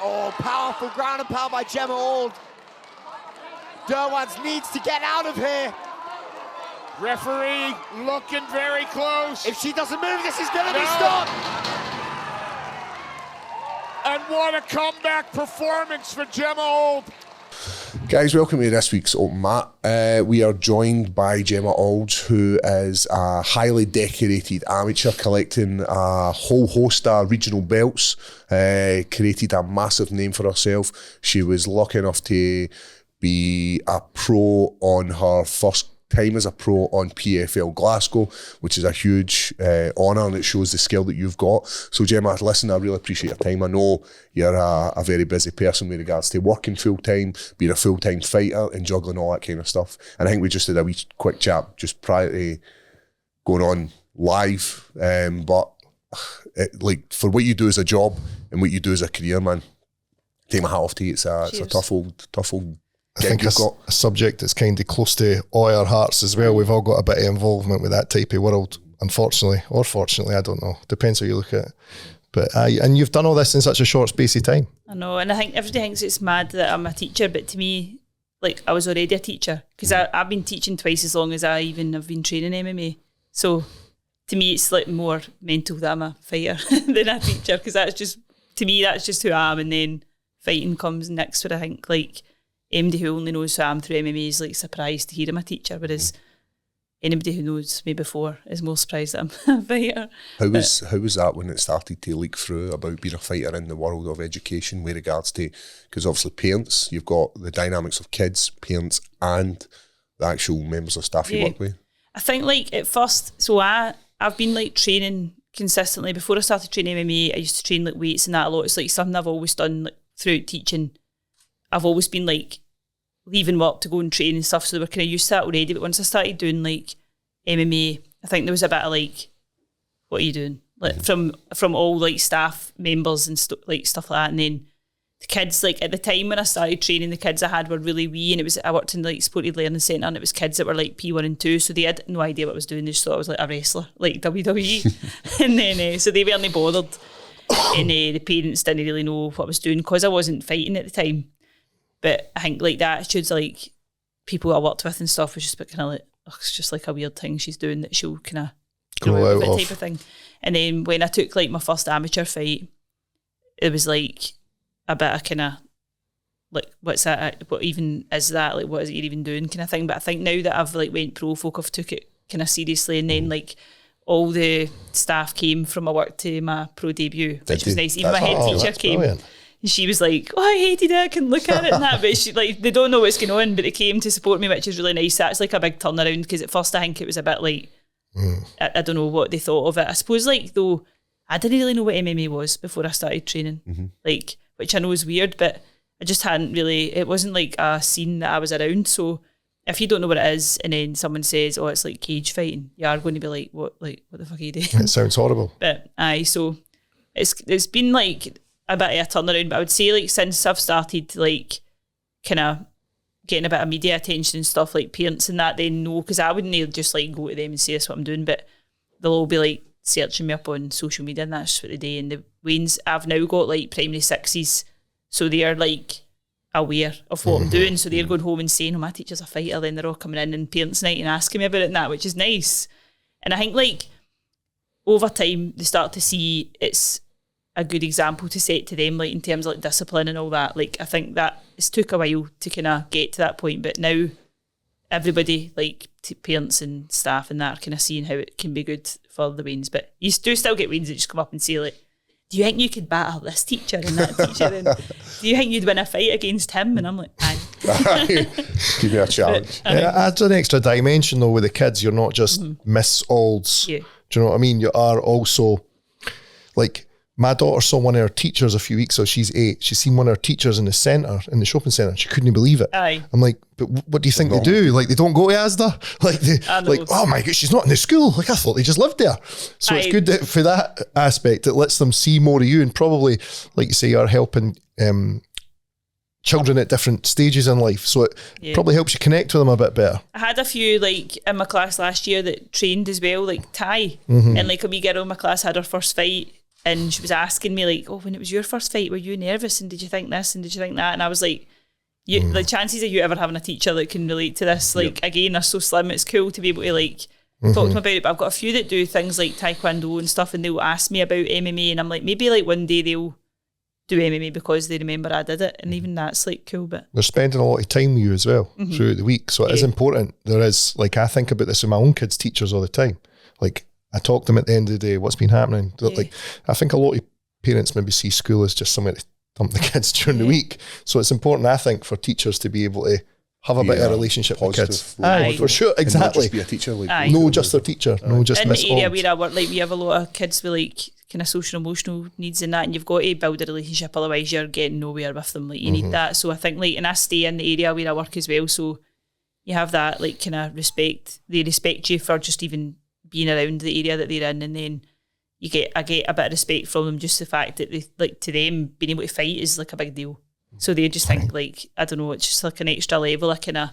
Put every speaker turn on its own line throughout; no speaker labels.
Oh, powerful ground and pound by Gemma Auld. Derwans needs to get out of here.
Referee looking very close.
If she doesn't move, this is going to be stopped.
And what a comeback performance for Gemma Auld.
Guys, welcome to this week's Open Mat. We are joined by Gemma Auld, who is a highly decorated amateur, collecting a whole host of regional belts, created a massive name for herself. She was lucky enough to be a pro on her first time as a pro on PFL Glasgow, which is a huge honour, and it shows the skill that you've got. So Gemma, listen, I really appreciate your time. I know you're a very busy person with regards to working full-time, being a full-time fighter and juggling all that kind of stuff. And I think we just did a wee quick chat just prior to going on live. But for what you do as a job and what you do as a career, man, take my hat off to you. It's a tough old
I think a subject that's kind of close to all our hearts as well. We've all got a bit of involvement with that type of world, unfortunately, or fortunately, I don't know. Depends how you look at it. But and you've done all this in such a short space of time.
I know, and I think everybody thinks it's mad that I'm a teacher, but to me, like, I was already a teacher because I've been teaching twice as long as I even have been training MMA. So to me, it's like more mental that I'm a fighter than a teacher, because that's just, to me, that's just who I am, and then fighting comes next. But I think, like, anybody who only knows who I am through MMA is like surprised to hear I'm a teacher, whereas anybody who knows me before is more surprised that I'm a fighter. How
was that when it started to leak through about being a fighter in the world of education with regards to, because obviously parents, you've got the dynamics of kids, parents and the actual members of staff you work with?
I think, like, at first, so I've been like training consistently. Before I started training MMA, I used to train like weights and that a lot. It's like something I've always done, like, throughout teaching. I've always been like leaving work to go and train and stuff, so they were kind of used to that already. But once I started doing like MMA, I think there was a bit of like, what are you doing? Like from all like staff members and stuff like that. And then the kids, like at the time when I started training, the kids I had were really wee, and I worked in like supported learning centre, and it was kids that were like P1 and 2, so they had no idea what I was doing. They just thought I was like a wrestler, like WWE. And then so they weren't bothered, and the parents didn't really know what I was doing because I wasn't fighting at the time. But I think like the attitudes, like people I worked with and stuff, was just kind of like, oh, it's just like a weird thing she's doing that she'll kind of
go out of
type of thing. And then when I took like my first amateur fight, it was like a bit of kind of like, what's that? What even is that? Like, what is it you're even doing? Kind of thing. But I think now that I've like went pro, folk have took it kind of seriously, and then like all the staff came from my work to my pro debut, which was nice. Even my head teacher came. Brilliant. And she was like, oh, I hated it, I can look at it and that, but she, like, they don't know what's going on, but they came to support me, which is really nice. That's like a big turnaround, because at first I think it was a bit like, I don't know what they thought of it. I suppose, like, though, I didn't really know what MMA was before I started training, like, which I know is weird, but I just hadn't really, it wasn't like a scene that I was around. So if you don't know what it is, and then someone says, oh, it's like cage fighting, you are going to be like, what the fuck are you doing?
It sounds horrible.
But so it's been like a bit of a turnaround, but I would say, like, since I've started like kind of getting a bit of media attention and stuff, like parents and that, they know, because I wouldn't just like go to them and say this is what I'm doing, but they'll all be like searching me up on social media, and that's just what they do. And the Waynes, I've now got like primary sixes, so they're like aware of what I'm doing, so they're going home and saying, oh, my teacher's a fighter, then they're all coming in and parents' night and asking me about it and that, which is nice. And I think like over time they start to see it's a good example to set to them, like in terms of like discipline and all that. Like I think that it's took a while to kind of get to that point, but now everybody, like parents and staff and that, are kind of seeing how it can be good for the Waynes. But you do still get Waynes that just come up and say, like, do you think you could battle this teacher and that teacher, and do you think you'd win a fight against him? And I'm like, aye.
Give me a challenge.
Adds an extra dimension though with the kids. You're not just Miss Aulds. Yeah. Do you know what I mean? You are also, like, my daughter saw one of her teachers a few weeks ago. She's 8. She's seen one of her teachers in the centre, in the shopping centre. She couldn't believe it.
Aye.
I'm like, but what do you think they do? Like, they don't go to Asda? Like, like, oh my God, she's not in the school. Like, I thought they just lived there. So it's good that for that aspect, it lets them see more of you, and probably, like you say, you're helping children at different stages in life. So it probably helps you connect with them a bit better.
I had a few, like, in my class last year that trained as well, like Ty. And like a wee girl in my class had her first fight and she was asking me like, oh, when it was your first fight, were you nervous, and did you think this and did you think that? And I was like, the chances of you ever having a teacher that can relate to this, like, again, are so slim. It's cool to be able to like talk to them about it, but I've got a few that do things like taekwondo and stuff, and they'll ask me about MMA, and I'm like, maybe like one day they'll do MMA because they remember I did it, and even that's like cool. But
they're spending a lot of time with you as well throughout the week, so it is important. There is, like, I think about this with my own kids' teachers all the time. Like, I talk to them at the end of the day, what's been happening. Like, I think a lot of parents maybe see school as just somewhere to dump the kids during the week, so it's important, I think, for teachers to be able to have a bit of a relationship with kids. For sure, exactly.
Not just be a teacher, like,
no, just their teacher, no, just
in
Miss
the area
Auld.
where I work, like, we have a lot of kids with like kind of social and emotional needs and that, and you've got to build a relationship, otherwise you're getting nowhere with them. Like, you need that. So I think, like, and I stay in the area where I work as well, so you have that like kind of respect. They respect you for just even being around the area that they're in, and then I get a bit of respect from them, just the fact that they, like, to them being able to fight is like a big deal. So they just think, like, I don't know, it's just like an extra level of kind of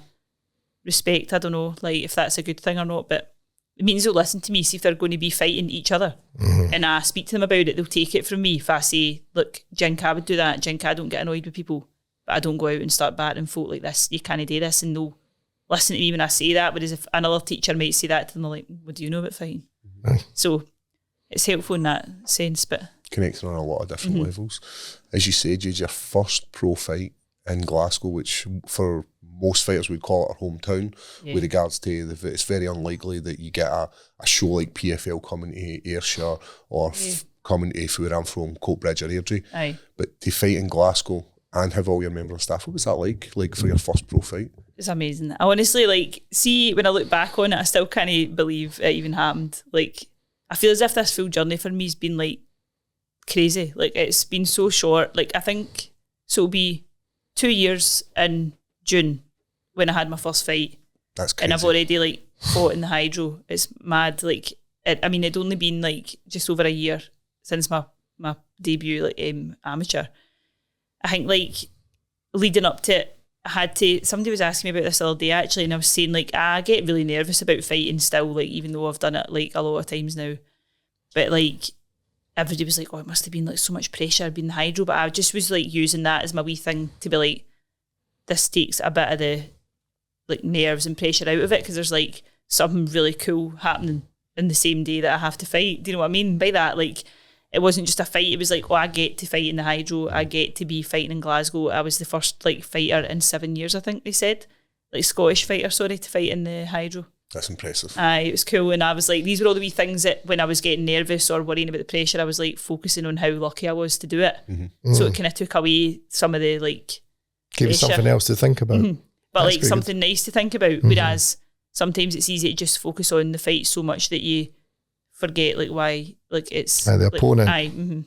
respect. I don't know, like, if that's a good thing or not, but it means they'll listen to me, see if they're going to be fighting each other, and I speak to them about it. They'll take it from me if I say, look, Jinka would do that. Jinka, I don't get annoyed with people, but I don't go out and start battering folk like this. You can't do this, and they'll listen to me when I say that. Whereas if another teacher might say that to them, they're like, what do you know about fighting? So it's helpful in that sense, but
connecting on a lot of different levels. As you said, you had your first pro fight in Glasgow, which for most fighters would call it our hometown, with regards to it's very unlikely that you get a show like PFL coming to Ayrshire or coming to where I'm from, Coatbridge or Airdrie. But to fight in Glasgow and have all your members of staff, what was that like for your first pro fight?
It's amazing. I honestly, like, see, when I look back on it, I still can't believe it even happened. Like, I feel as if this full journey for me has been like crazy. Like, it's been so short. Like, I think so it'll be 2 years in June when I had my first fight.
That's crazy.
And I've already like fought in the hydro. It's mad. Like, it'd only been like just over a year since my debut, like, amateur. I think, like, leading up to it, somebody was asking me about this the other day actually, and I was saying, like, I get really nervous about fighting still, like, even though I've done it like a lot of times now. But like, everybody was like, oh, it must have been like so much pressure being the hydro, but I just was like using that as my wee thing to be like, this takes a bit of the like nerves and pressure out of it, because there's like something really cool happening in the same day that I have to fight. Do you know what I mean by that? Like, it wasn't just a fight, it was like, oh, I get to fight in the hydro, I get to be fighting in Glasgow. I was the first like fighter in 7 years, I think they said, like Scottish fighter, sorry, to fight in the hydro. That's
impressive.
It was cool, and I was like, these were all the wee things that when I was getting nervous or worrying about the pressure, I was like focusing on how lucky I was to do it. So it kind of took away some of the like
give you something else to think about.
But
that's
like something nice to think about, whereas sometimes it's easy to just focus on the fight so much that you forget like why, like, it's
the
like,
opponent.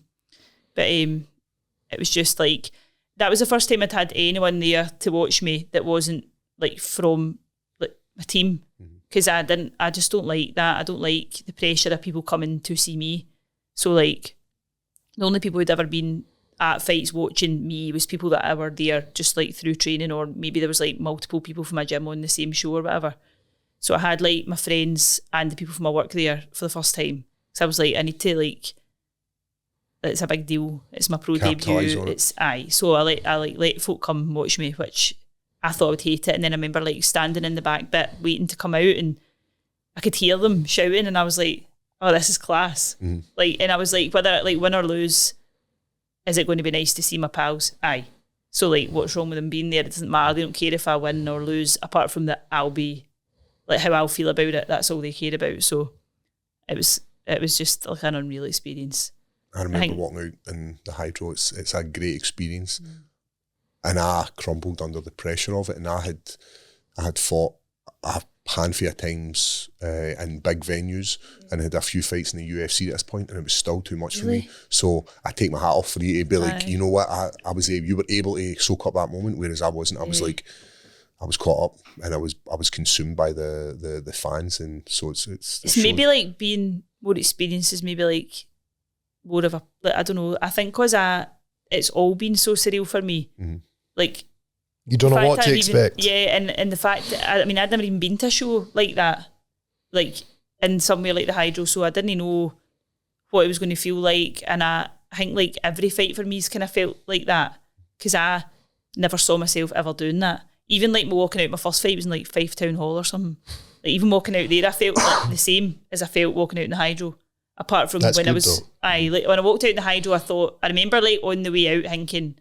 But it was just like, that was the first time I'd had anyone there to watch me that wasn't like from like my team, because I just don't like that. I don't like the pressure of people coming to see me. So like, the only people who'd ever been at fights watching me was people that were there just like through training, or maybe there was like multiple people from my gym on the same show or whatever. So I had like my friends and the people from my work there for the first time. So I was like, I need to like, it's a big deal. It's my pro debut. It's So I let folk come watch me, which I thought I would hate it. And then I remember like standing in the back bit waiting to come out, and I could hear them shouting, and I was like, oh, this is class. Like, and I was like, whether like win or lose, is it going to be nice to see my pals? So like, what's wrong with them being there? It doesn't matter. They don't care if I win or lose, apart from that I'll be like how I'll feel about it. That's all they care about. So it was just like an unreal experience.
I remember walking out in the hydro. It's a great experience, and I crumbled under the pressure of it. And I had fought a handful of times in big venues, and had a few fights in the UFC at this point, and it was still too much for me. So I take my hat off for you to be like, you know what, you were able to soak up that moment, whereas I wasn't. I was like, I was caught up, and I was consumed by the fans, and so it's
maybe like being more experienced is maybe like more of a, like, I don't know. I think because it's all been so surreal for me, like,
you don't know what to expect.
And the fact that I'd never even been to a show like that, like in somewhere like the hydro, so I didn't know what it was going to feel like, and I think like every fight for me's kind of felt like that, because I never saw myself ever doing that. Even like me walking out, my first fight was in like Fife Town Hall or something. Like even walking out there, I felt like the same as I felt walking out in the Hydro. Apart from when I was, like when I walked out in the Hydro, I remember like on the way out thinking,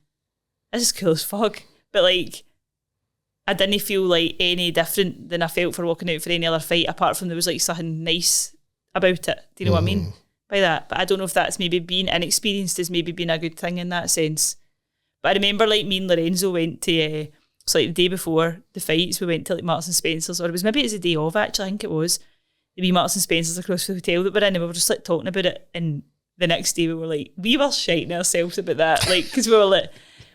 this is cool as fuck. But like, I didn't feel like any different than I felt for walking out for any other fight, apart from there was like something nice about it. Do you know what I mean by that? But I don't know if that's maybe being inexperienced is maybe being a good thing in that sense. But I remember like me and Lorenzo went to, so like the day before the fights, we went to like Marks and Spencer's, or it was the day of actually, I think it was. The wee Marks and Spencer's across the hotel that we're in, and we were just like talking about it, and the next day we were shiting ourselves about that, like, because we were like,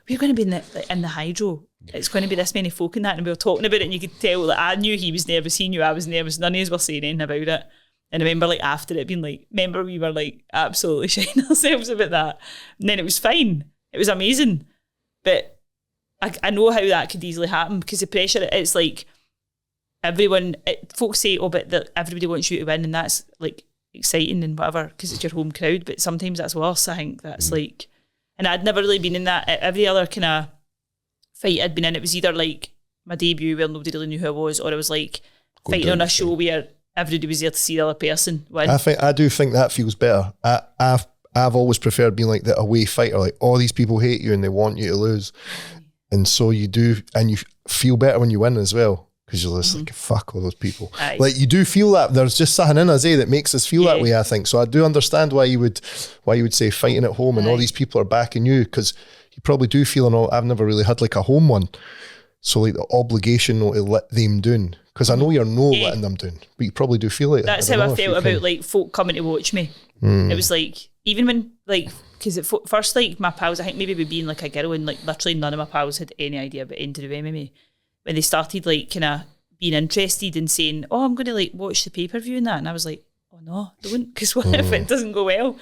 we're going to be in the Hydro, it's going to be this many folk in that, and we were talking about it, and you could tell that I knew he was nervous, he knew I was nervous, none of us were saying anything about it. And I remember like after it being like, remember we were like absolutely shiting ourselves about that, and then it was fine, it was amazing. But I know how that could easily happen, because the pressure, it's like folks say, oh, but everybody wants you to win, and that's like exciting and whatever because it's your home crowd, but sometimes that's worse. I think that's like, and I'd never really been in that. Every other kind of fight I'd been in, it was either like my debut where nobody really knew who I was, or it was like fighting on a show where everybody was there to see the other person win.
I do think that feels better. I've always preferred being like the away fighter, like all these people hate you and they want you to lose, and so you do, and you feel better when you win as well. Because you're just like, fuck all those people. Aye. Like you do feel that there's just something in us, that makes us feel that way, I think. So I do understand why you would say fighting at home and all these people are backing you, because you probably do feel, and all. I've never really had like a home one. So like the obligation to let them down. Because I know you're letting them down, but you probably do feel like
that's how I felt about like folk coming to watch me. It was like, even when like, because at first like my pals, I think maybe we being like a girl, and like literally none of my pals had any idea about anything to do with MMA. When they started like kind of being interested and saying, oh, I'm going to like watch the pay-per-view and that, and I was like, oh no, don't, because what if it doesn't go well?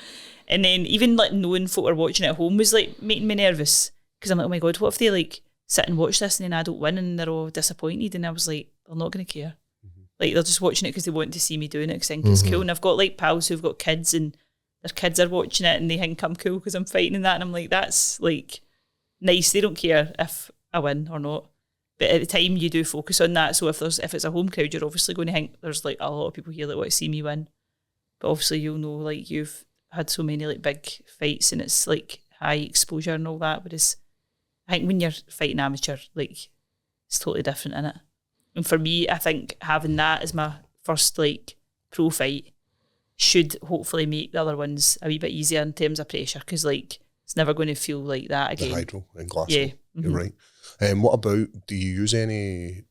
And then even like knowing folk are watching at home was like making me nervous, because I'm like, oh my God, what if they like sit and watch this and then I don't win and they're all disappointed? And I was like, they're not going to care. Like they're just watching it because they want to see me doing it, because I think it's cool. And I've got like pals who've got kids and their kids are watching it and they think I'm cool because I'm fighting and that, and I'm like, that's like nice. They don't care if I win or not. But at the time, you do focus on that. So if it's a home crowd, you're obviously going to think there's like a lot of people here that want to see me win. But obviously, you'll know like you've had so many like big fights and it's like high exposure and all that. Whereas I think when you're fighting amateur, like it's totally different, innit? And for me, I think having that as my first like pro fight should hopefully make the other ones a wee bit easier in terms of pressure, because like it's never going to feel like that again.
The Hydro in Glasgow.
Yeah.
You're right. What about, do you use any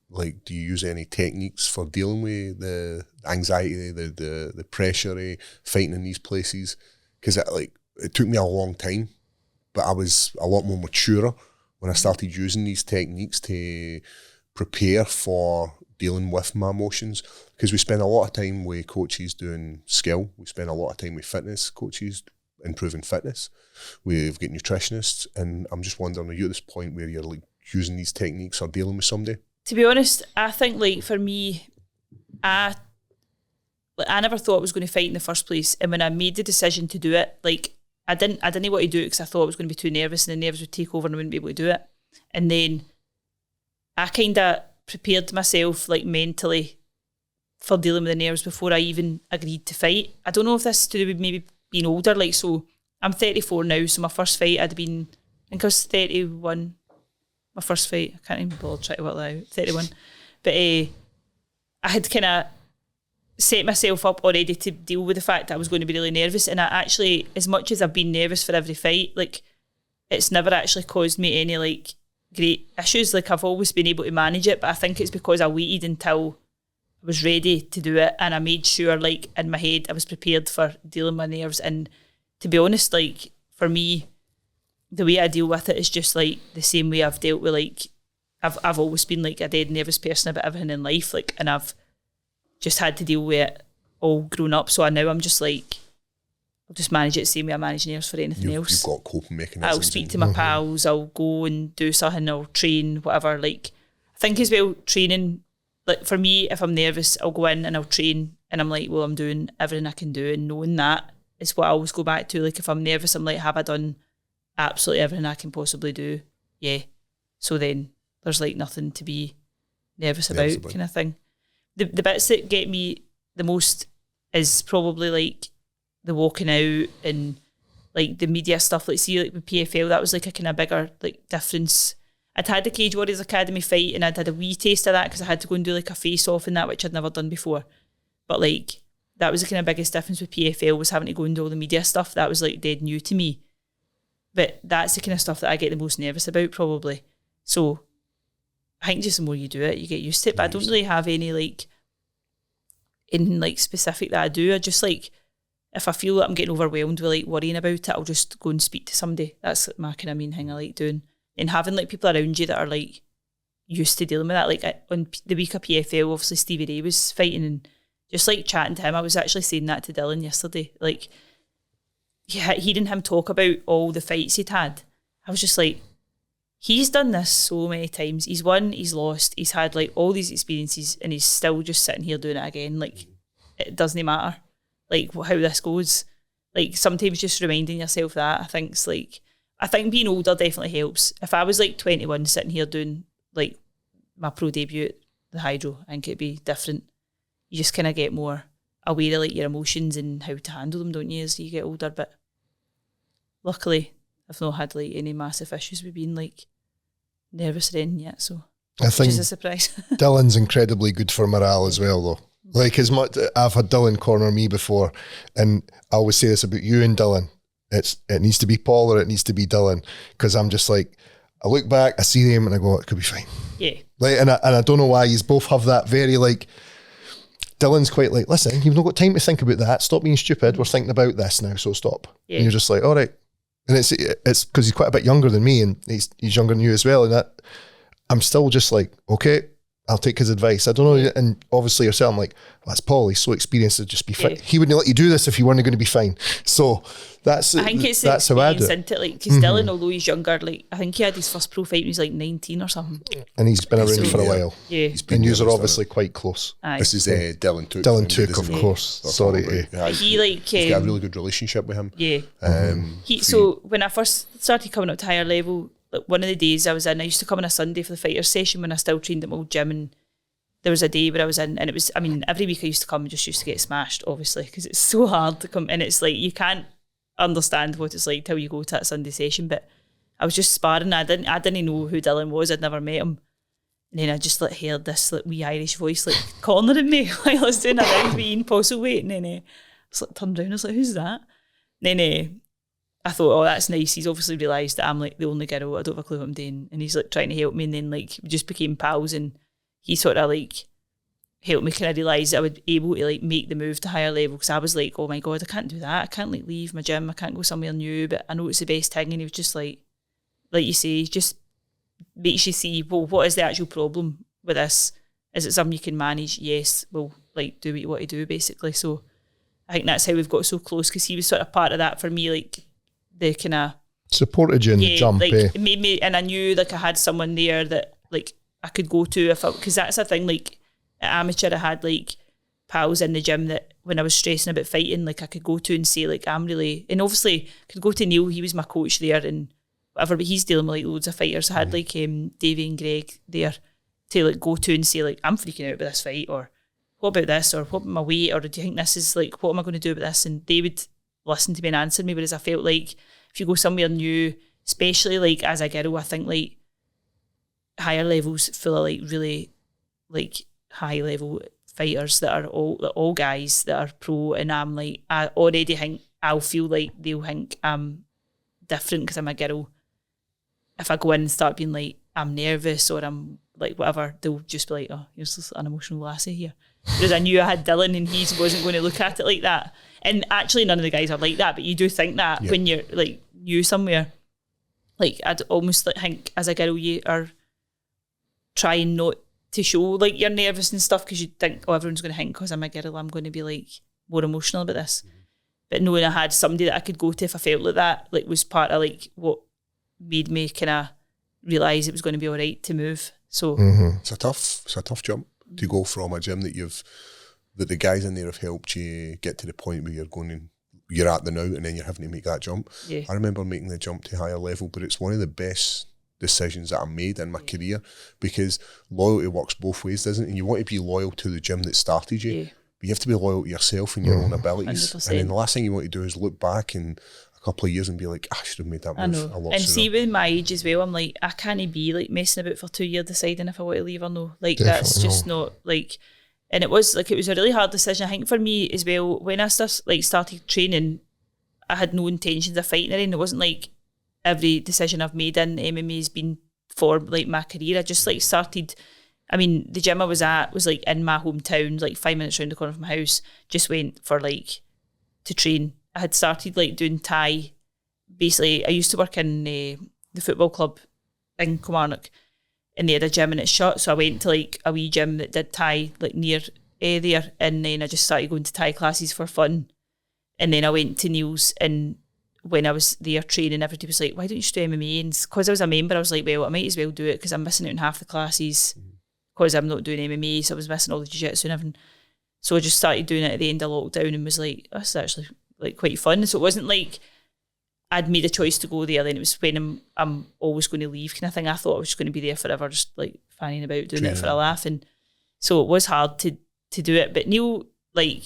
techniques for dealing with the anxiety, the pressure fighting in these places? Because it took me a long time, but I was a lot more mature when I started using these techniques to prepare for dealing with my emotions. Because we spend a lot of time with coaches doing skill, we spend a lot of time with fitness coaches improving fitness, we've got nutritionists, and I'm just wondering, are you at this point where you're like using these techniques or dealing with somebody? To
be honest, I think like for me, I never thought I was going to fight in the first place, and when I made the decision to do it, like I didn't want to do it because I thought I was going to be too nervous and the nerves would take over and I wouldn't be able to do it. And then I kind of prepared myself like mentally for dealing with the nerves before I even agreed to fight. I don't know if this is to do with maybe being older, like, so I'm 34 now, so my first fight I'd been, I think I was 31, my first fight, I can't even bother trying to work that out, 31, but I had kind of set myself up already to deal with the fact that I was going to be really nervous, and I actually, as much as I've been nervous for every fight, like, it's never actually caused me any, like, great issues. Like, I've always been able to manage it, but I think it's because I waited until I was ready to do it, and I made sure, like, in my head, I was prepared for dealing with my nerves. And to be honest, like, for me, the way I deal with it is just, like, the same way I've dealt with, like, I've always been, like, a dead nervous person about everything in life, like, and I've just had to deal with it all grown up. So now I'm just, like, I'll just manage it the same way I manage nerves for anything else. You've got coping mechanisms. I'll speak to my pals, I'll go and do something, I'll train, whatever. Like, I think as well, training, like, for me, if I'm nervous, I'll go in and I'll train, and I'm like, well, I'm doing everything I can do, and knowing that is what I always go back to. Like if I'm nervous, I'm like, have I done absolutely everything I can possibly do? Yeah. So then there's like nothing to be nervous about kind of thing. The bits that get me the most is probably like the walking out and like the media stuff. Like see like with PFL, that was like a kind of bigger like difference. I'd had the Cage Warriors Academy fight and I'd had a wee taste of that because I had to go and do like a face-off and that, which I'd never done before. But like that was the kind of biggest difference with PFL, was having to go and do all the media stuff. That was like dead new to me. But that's the kind of stuff that I get the most nervous about probably. So I think just the more you do it, you get used to it. But I don't really have any like anything like specific that I do. I just like, if I feel that I'm getting overwhelmed with like worrying about it, I'll just go and speak to somebody. That's my kind of main thing I like doing. And having like people around you that are like used to dealing with that. Like on the week of PFL, obviously Stevie Ray was fighting and just like chatting to him. I was actually saying that to Dylan yesterday. Like hearing him talk about all the fights he'd had, I was just like, he's done this so many times. He's won, he's lost, he's had like all these experiences and he's still just sitting here doing it again. Like it doesn't matter like how this goes. Like sometimes just reminding yourself that, I think being older definitely helps. If I was like 21 sitting here doing like my pro debut at the Hydro, I think it'd be different. You just kind of get more aware of like your emotions and how to handle them, don't you, as you get older. But luckily I've not had like any massive issues with being like nervous or anything yet, so
I think
which is a surprise.
Dylan's incredibly good for morale as well though. Like as much, I've had Dylan corner me before, and I always say this about you and Dylan. It needs to be Paul or it needs to be Dylan, because I'm just like, I look back, I see them and I go, it could be fine.
Yeah.
Like, and I don't know why you both have that very like, Dylan's quite like, listen, you've not got time to think about that. Stop being stupid. We're thinking about this now, so stop. Yeah. And you're just like, all right. And it's because he's quite a bit younger than me, and he's younger than you as well. And that I'm still just like, okay, I'll take his advice. I don't know. And obviously yourself, I'm like, well, that's Paul. He's so experienced to just be fine. He wouldn't let you do this if you weren't going to be fine. So I think that's how I do it.
Into it. Like, because Dylan, although he's younger, like I think he had his first pro fight when he was like 19 or something.
And he's been around for a while.
Yeah.
And you are obviously quite close.
Aye.
This is Dylan Took.
Dylan Took, of course. Sorry.
He's got a really good relationship with him.
Yeah. So when I first started coming up to higher level, like one of the days I was in, I used to come on a Sunday for the fighters session when I still trained at my old gym, and there was a day where I was in, and it was, I mean, every week I used to come and just used to get smashed, obviously, because it's so hard to come, and it's like, you can't understand what it's like till you go to that Sunday session. But I was just sparring. I didn't know who Dylan was. I'd never met him. And then I just like heard this like wee Irish voice like cornering me while I was doing a round with Ian Postlethwaite, and then I was like turned around, I was like, who's that? And then I thought, oh, that's nice. He's obviously realised that I'm like the only girl, I don't have a clue what I'm doing, and he's like trying to help me. And then like we just became pals, and he sort of like helped me kind of realise that I would be able to like make the move to higher level, because I was like, oh my God, I can't do that. I can't like leave my gym. I can't go somewhere new, but I know it's the best thing. And he was just like you say, just makes you see, well, what is the actual problem with this? Is it something you can manage? Yes. Well, like do what you want to do, basically. So I think that's how we've got so close, because he was sort of part of that for me, like the kind of
supported you in the jump.
Like it made me, and I knew like I had someone there that like I could go to if I, because that's a thing, like at amateur I had like pals in the gym that when I was stressing about fighting, like I could go to and say like I'm really, and obviously I could go to Neil, he was my coach there and whatever, but he's dealing with like loads of fighters. I had like Davey and Greg there to like go to and say like I'm freaking out about this fight, or what about this, or what about my weight, or do you think this is like, what am I going to do about this? And they would listen to me and answer me. Whereas I felt like if you go somewhere new, especially like as a girl, I think like higher levels full of like really like high level fighters that are all guys that are pro, and I'm like, I already think I'll feel like they'll think I'm different because I'm a girl. If I go in and start being like I'm nervous or I'm like whatever, they'll just be like, oh, you're just an emotional lassie here. Whereas I knew I had Dylan and he wasn't going to look at it like that. And actually none of the guys are like that, but you do think that when you're like new somewhere. Like I'd almost like think as a girl you are trying not to show like you're nervous and stuff, because you think, oh, everyone's going to think because I'm a girl I'm going to be like more emotional about this. But knowing I had somebody that I could go to if I felt like that, like was part of like what made me kind of realise it was going to be all right to move. So
it's a tough jump to go from a gym that the guys in there have helped you get to the point where you're going and you're at the now and then you're having to make that jump.
Yeah.
I remember making the jump to higher level, but it's one of the best decisions that I made in my career, because loyalty works both ways, doesn't it? And you want to be loyal to the gym that started you, but you have to be loyal to yourself and your own abilities.
100%.
And then the last thing you want to do is look back in a couple of years and be like, I should have made that move a lot
and
sooner.
see, with my age as well, I'm like, I can't be like messing about for 2 years deciding if I want to leave or no. Like, that's just not like. And it was a really hard decision. I think for me as well, when I started training, I had no intentions of fighting anything. It wasn't like every decision I've made in MMA has been for like my career. I just like started. I mean, the gym I was at was like in my hometown, like 5 minutes around the corner from my house. Just went for like to train. I had started like doing Thai. Basically, I used to work in the football club in Kilmarnock, and they had a gym and it's shut. So I went to like a wee gym that did Thai like near there, and then I just started going to Thai classes for fun. And then I went to Neil's, and when I was there training, everybody was like, why don't you just do MMA? And because I was a member, I was like, well, I might as well do it because I'm missing out on half the classes because I'm not doing MMA, so I was missing all the jiu-jitsu and everything. So I just started doing it at the end of lockdown and was like, oh, this is actually like quite fun. So it wasn't like I'd made a choice to go there, then it was when I'm always going to leave kind of thing. I thought I was just going to be there forever, just like fanning about, doing it for a laugh. And so it was hard to do it. But Neil, like,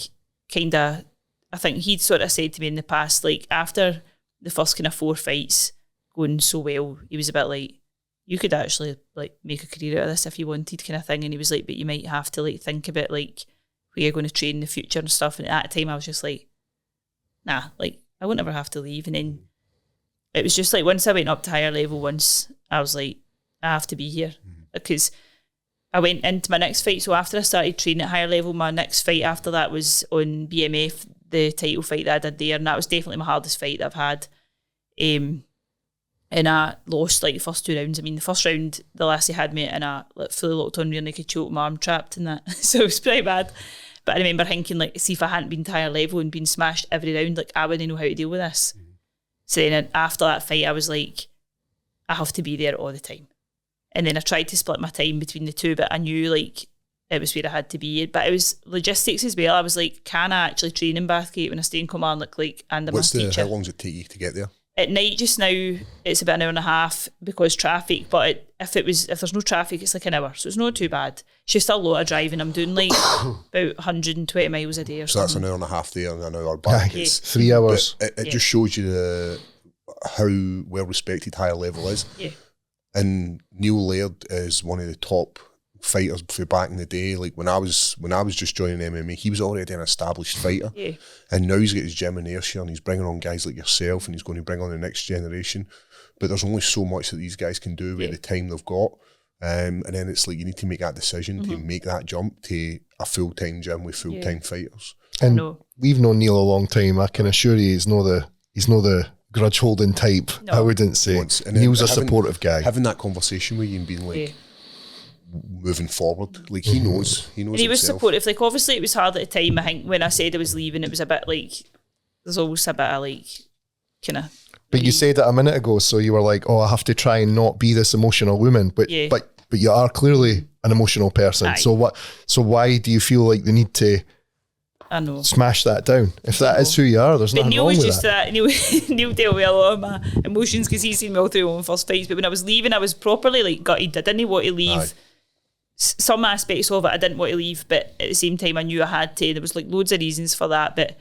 kind of, I think he'd sort of said to me in the past, like, after the first kind of 4 fights going so well, he was a bit like, you could actually, like, make a career out of this if you wanted kind of thing. And he was like, but you might have to, like, think about, like, where you're going to train in the future and stuff. And at that time, I was just like, nah, like, I won't ever have to leave. And then it was just like, once I went up to higher level once, I was like, I have to be here. Because I went into my next fight. So after I started training at higher level, my next fight after that was on BMF, the title fight that I did there. And that was definitely my hardest fight that I've had. And I lost like the first 2 rounds. I mean, the first round, the lassie had me in a like, fully locked on rear naked choke, my arm trapped in that. So it was pretty bad. But I remember thinking, like, see if I hadn't been to higher level and been smashed every round, like, I wouldn't know how to deal with this. So then after that fight, I was like, I have to be there all the time. And then I tried to split my time between the two, but I knew, like, it was where I had to be. But it was logistics as well. I was like, can I actually train in Bathgate when I stay in Kilmarnock, like, and I'm a teacher?
How long does it take you to get there?
At night just now, it's about an hour and a half because traffic, but if there's no traffic, it's like an hour. So it's not too bad. It's just a lot of driving. I'm doing like about 120 miles a day or something.
So that's an hour and a half there and an hour back.
Yeah.
3 hours.
It just shows you how well respected higher level is.
Yeah.
And Neil Laird is one of the top fighters for back in the day. Like when I was just joining MMA, he was already an established fighter.
Yeah.
And now he's got his gym in Ayrshire and he's bringing on guys like yourself and he's going to bring on the next generation. But there's only so much that these guys can do with the time they've got. And then it's like you need to make that decision to make that jump to a full-time gym with full-time fighters.
And we've known Neil a long time. I can assure you he's not the grudge holding type. No. I wouldn't say. Neil's a supportive guy.
Having that conversation with you and being like, moving forward, like he knows
and he was supportive. Like obviously it was hard at the time. I think when I said I was leaving, it was a bit like there's always a bit of like kind of.
But you said it a minute ago, so you were like, "Oh, I have to try and not be this emotional woman." But you are clearly an emotional person. Aye. So what? So why do you feel like the need to?
I know.
Smash that down. If that is who you are, there's nothing wrong with that. But Neil was just that. Neil dealt with a lot of my emotions because he's seen me all through my first fights. But when I was leaving, I was properly like gutted. I didn't want to leave. Aye. Some aspects of it I didn't want to leave, but at the same time I knew I had to. There was like loads of reasons for that. But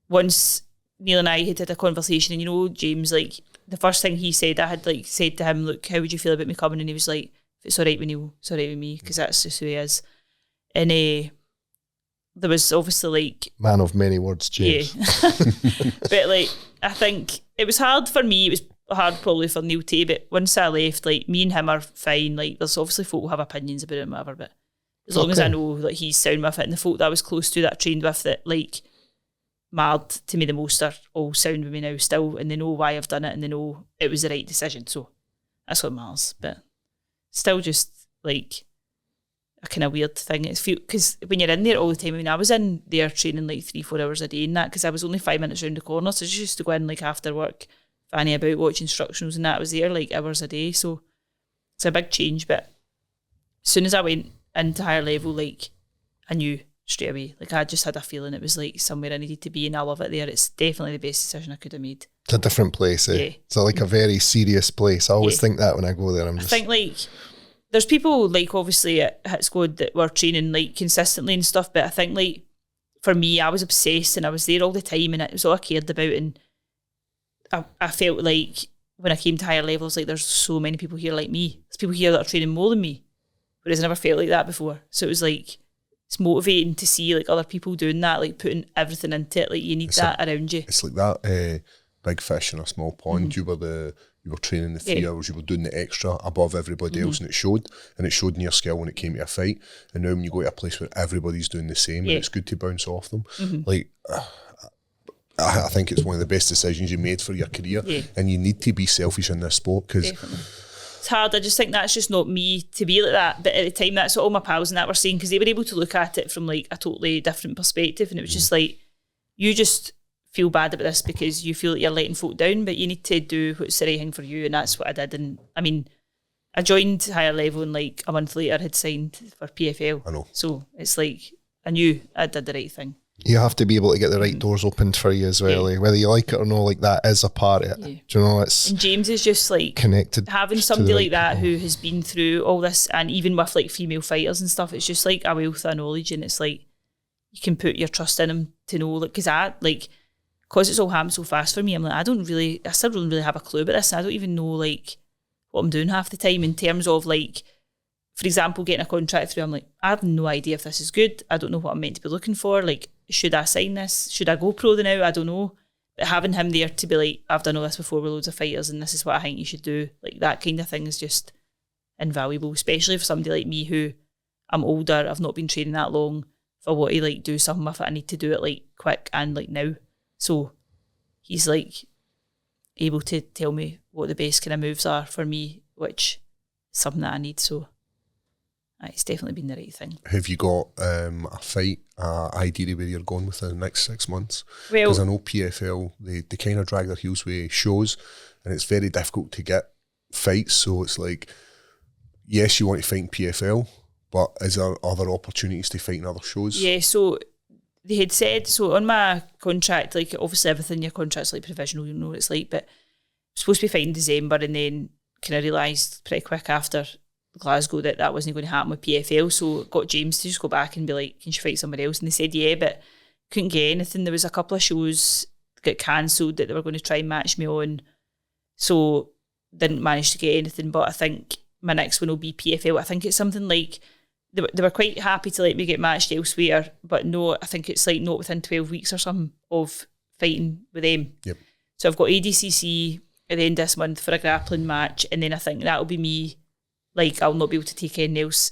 once Neil and I had a conversation, and you know, James, like the first thing he said, I had like said to him, look, how would you feel about me coming? And he was like, if it's all right with Neil, it's all right with me, because that's just who he is. And there was obviously like man of many words, James.
Yeah. But like I think it was hard for me. It was hard probably for Neil too. But once I left, like me and him are fine. Like there's obviously folk who have opinions about it and whatever. But as long as I know that he's sound with it, and the folk that I was close to, that I trained with, that like marred to me the most, are all sound with me now still, and they know why I've done it, and they know it was the right decision. So that's what matters. But still, just like a kind of weird thing. It's because when you're in there all the time, I mean, I was in there training like 3-4 hours a day and that, because I was only 5 minutes round the corner, so I just used to go in like after work, fanny about, watch instructionals and that. I was there like hours a day, so it's a big change. But as soon as I went into higher level, like I knew straight away. Like I just had a feeling it was like somewhere I needed to be, and I love it there. It's definitely the best decision I could have made.
It's a different place, eh?
Yeah.
It's like a very serious place. I always think that when I go there. I
think like there's people like obviously at Hit Squad that were training like consistently and stuff, but I think like for me, I was obsessed and I was there all the time, and it was all I cared about. And I felt like when I came to higher levels, like there's so many people here like me. There's people here that are training more than me, whereas I never felt like that before. So it was like, it's motivating to see like other people doing that, like putting everything into it. Like you need that around you.
It's like that big fish in a small pond. You were training the 3 hours, you were doing the extra above everybody else, and it showed in your skill when it came to a fight. And now when you go to a place where everybody's doing the same, and it's good to bounce off them. Like I think it's one of the best decisions you made for your career, and you need to be selfish in this sport because
it's hard. I just think that's just not me to be like that. But at the time, that's what all my pals and that were saying, because they were able to look at it from like a totally different perspective, and it was just like, you just feel bad about this because you feel like you're letting folk down, but you need to do what's the right thing for you, and that's what I did. And I mean, I joined higher level and like a month later had signed for PFL.
I know.
So it's like I knew I did the right thing.
you have to be able to get the right doors opened for you as well, whether you like it or not. Like that is a part of it. Do you know? It's
and James is just like
connected.
Having somebody like that who has been through all this, and even with like female fighters and stuff, it's just like a wealth of knowledge, and it's like you can put your trust in him to know. Like, because it's all happened so fast for me, I'm like, I still don't really have a clue about this. I don't even know like what I'm doing half the time in terms of like, for example, getting a contract through. I'm like, I have no idea if this is good. I don't know what I'm meant to be looking for. Like, should I sign this? Should I go pro now? I don't know. But having him there to be like, I've done all this before with loads of fighters, and this is what I think you should do. Like, that kind of thing is just invaluable, especially for somebody like me who I'm older. I've not been training that long. If I want to like do something with it, I need to do it like quick and like now. So he's like able to tell me what the best kind of moves are for me, which is something that I need. So it's definitely been the right thing.
Have you got a fight ideally where you're going with the next 6 months?
Well,
because I know PFL, they kind of drag their heels with shows, and it's very difficult to get fights. So it's like, yes, you want to fight in PFL, but is there other opportunities to fight in other shows?
Yeah, so they had said, so on my contract, like obviously everything in your contract's like provisional, you know what it's like, but I'm supposed to be fighting in December, and then kind of realised pretty quick after Glasgow that wasn't going to happen with PFL, so got James to just go back and be like, can you fight somebody else? And they said yeah, but couldn't get anything. There was a couple of shows that got cancelled that they were going to try and match me on, so didn't manage to get anything. But I think my next one will be PFL. I think it's something like they were quite happy to let me get matched elsewhere, but no, I think it's like not within 12 weeks or something of fighting with them.
Yep.
So I've got ADCC at the end of this month for a grappling match, and then I think that'll be me. Like, I'll not be able to take anything else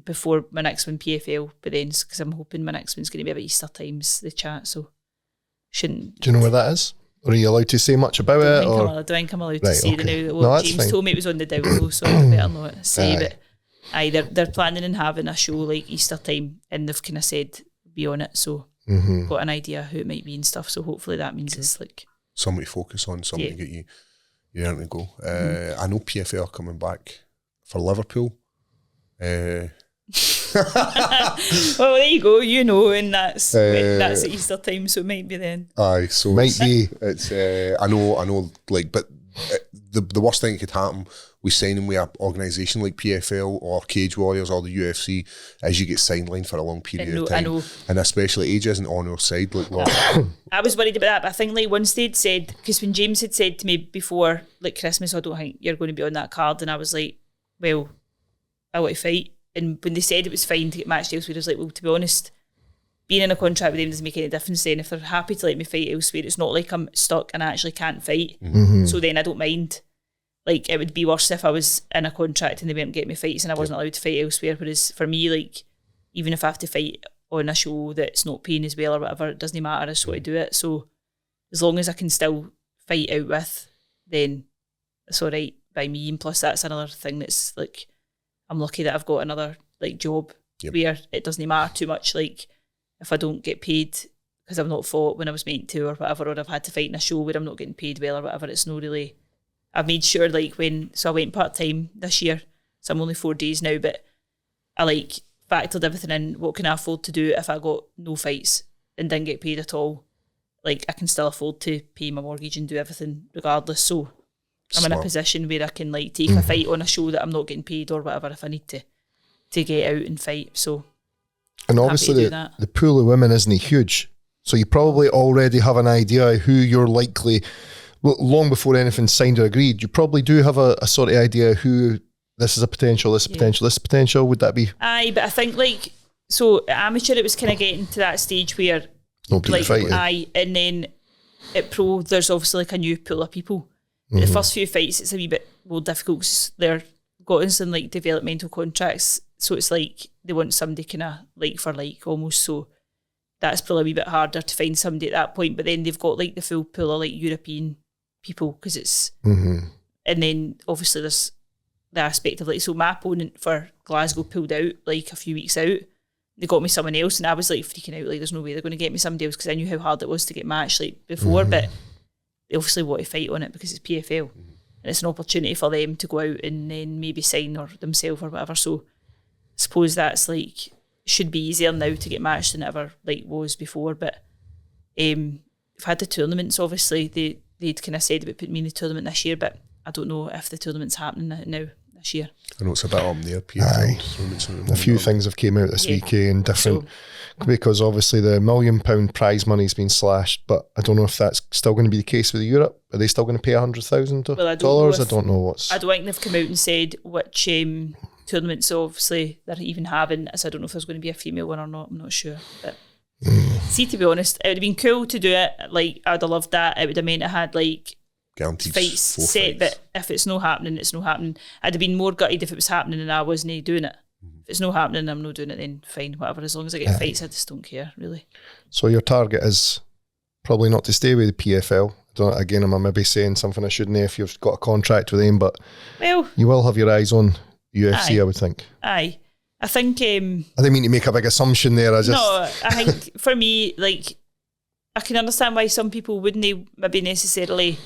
before my next one, PFL, but then, because I'm hoping my next one's going to be about Easter times, the chat, so shouldn't...
Do you know where that is? Or are you allowed to say much about it?
I don't think I'm allowed to say the now. Well, James told me it was on the down low, so I better not say, but they're planning on having a show like Easter time, and they've kind of said be on it, so got an idea who it might be and stuff, so hopefully that means it's like...
Something to focus on, something to get you there to go. I know PFL are coming back for Liverpool.
Well, there you go. You know, and that's at Easter time, so it might be then.
Aye, so
might be.
It's I know. Like, but the worst thing that could happen with signing with an organisation like PFL or Cage Warriors or the UFC is you get sidelined for a long period of time.
I know.
And especially age isn't on our side. Like,
I was worried about that, but I think like once they'd said, because when James had said to me before like Christmas, I don't think you're going to be on that card, and I was like, well, I want to fight. And when they said it was fine to get matched elsewhere, I was like, well, to be honest, being in a contract with them doesn't make any difference then. If they're happy to let me fight elsewhere, it's not like I'm stuck and I actually can't fight. So then I don't mind. Like, it would be worse if I was in a contract and they weren't getting me fights and I wasn't allowed to fight elsewhere. Whereas for me, like, even if I have to fight on a show that's not paying as well or whatever, it doesn't matter. I just want to do it. So as long as I can still fight out with, then it's all right by me. And plus, that's another thing that's like, I'm lucky that I've got another like job where it doesn't matter too much. Like, if I don't get paid because I've not fought when I was meant to or whatever, or I've had to fight in a show where I'm not getting paid well or whatever, it's no really... I've made sure like so I went part-time this year, so I'm only 4 days now, but I like factored everything in. What can I afford to do if I got no fights and didn't get paid at all? Like, I can still afford to pay my mortgage and do everything regardless. So I'm in a position where I can like take a fight on a show that I'm not getting paid or whatever if I need to get out and fight. So,
and obviously the pool of women isn't huge. So you probably already have an idea who you're likely, well, long before anything's signed or agreed, you probably do have a sort of idea who this is a potential, this is a potential, this is a potential. Would that be?
Aye, but I think like, so amateur, it was kind of getting to that stage where
nobody
like,
fighting.
aye, and then at pro, there's obviously like a new pool of people. The first few fights, it's a wee bit more difficult because they're got in some like developmental contracts. So it's like they want somebody kind of like for like almost. So that's probably a wee bit harder to find somebody at that point. But then they've got like the full pool of like European people because it's, and then obviously there's the aspect of like, so my opponent for Glasgow pulled out like a few weeks out. They got me someone else and I was like freaking out, like there's no way they're going to get me somebody else because I knew how hard it was to get matched like before, but they obviously want to fight on it because it's PFL and it's an opportunity for them to go out and then maybe sign or themselves or whatever. So I suppose that's like, should be easier now to get matched than it ever like was before. But I've had the tournaments, obviously they'd kind of said about putting me in the tournament this year, but I don't know if the tournament's happening now this year.
I know it's a bit up in the air. PFL.
A few things have came out this week and different, because obviously the £1 million prize money's been slashed, but I don't know if that's still going to be the case with Europe. Are they still going to pay $100,000?
Well, I don't know what's. I don't think they've come out and said which tournaments obviously they're even having. So I don't know if there's going to be a female one or not. I'm not sure. But see, to be honest, it would have been cool to do it. Like I would have loved that. It would have meant it had like
guaranteed
fights set, but if it's not happening, it's not happening. I'd have been more gutted if it was happening and I wasn't doing it. If it's not happening, I'm not doing it, then fine, whatever. As long as I get fights, I just don't care, really.
So your target is probably not to stay with the PFL. Again, I'm maybe saying something I shouldn't if you've got a contract with them, but you will have your eyes on UFC, I would think.
Aye. I think... I
didn't mean to make a big assumption there.
No, I think for me, like, I can understand why some people wouldn't maybe necessarily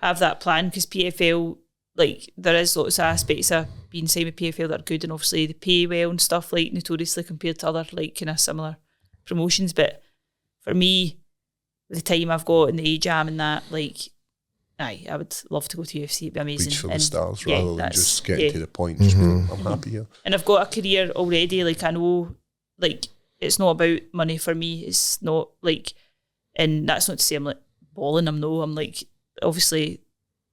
have that plan because PFL, like, there is lots of aspects of being signed with PFL that are good and obviously they pay well and stuff, like, notoriously compared to other, like, kind of similar promotions. But for me, with the time I've got and the age I'm in that, like, aye, I would love to go to UFC. It'd be amazing.
Reach for the stars rather than just getting to the point. I'm happy here.
And I've got a career already. Like, I know, like, it's not about money for me. It's not, like, and that's not to say I'm, like, balling. I'm like, obviously,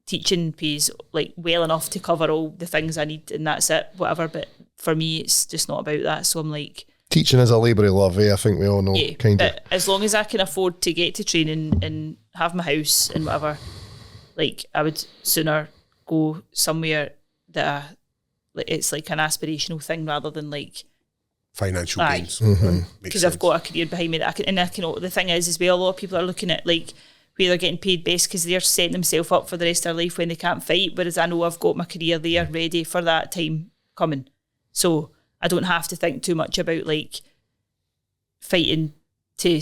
teaching pays, like, well enough to cover all the things I need and that's it, whatever. But for me, it's just not about that. So I'm like...
Teaching is a labour of love, I think we all know, kind of.
As long as I can afford to get to training and have my house and whatever... Like, I would sooner go somewhere that it's like an aspirational thing rather than like
financial gains.
Because I've got a career behind me that I can. The thing is as well, a lot of people are looking at like where they're getting paid best because they're setting themselves up for the rest of their life when they can't fight. Whereas I know I've got my career there ready for that time coming, so I don't have to think too much about like fighting to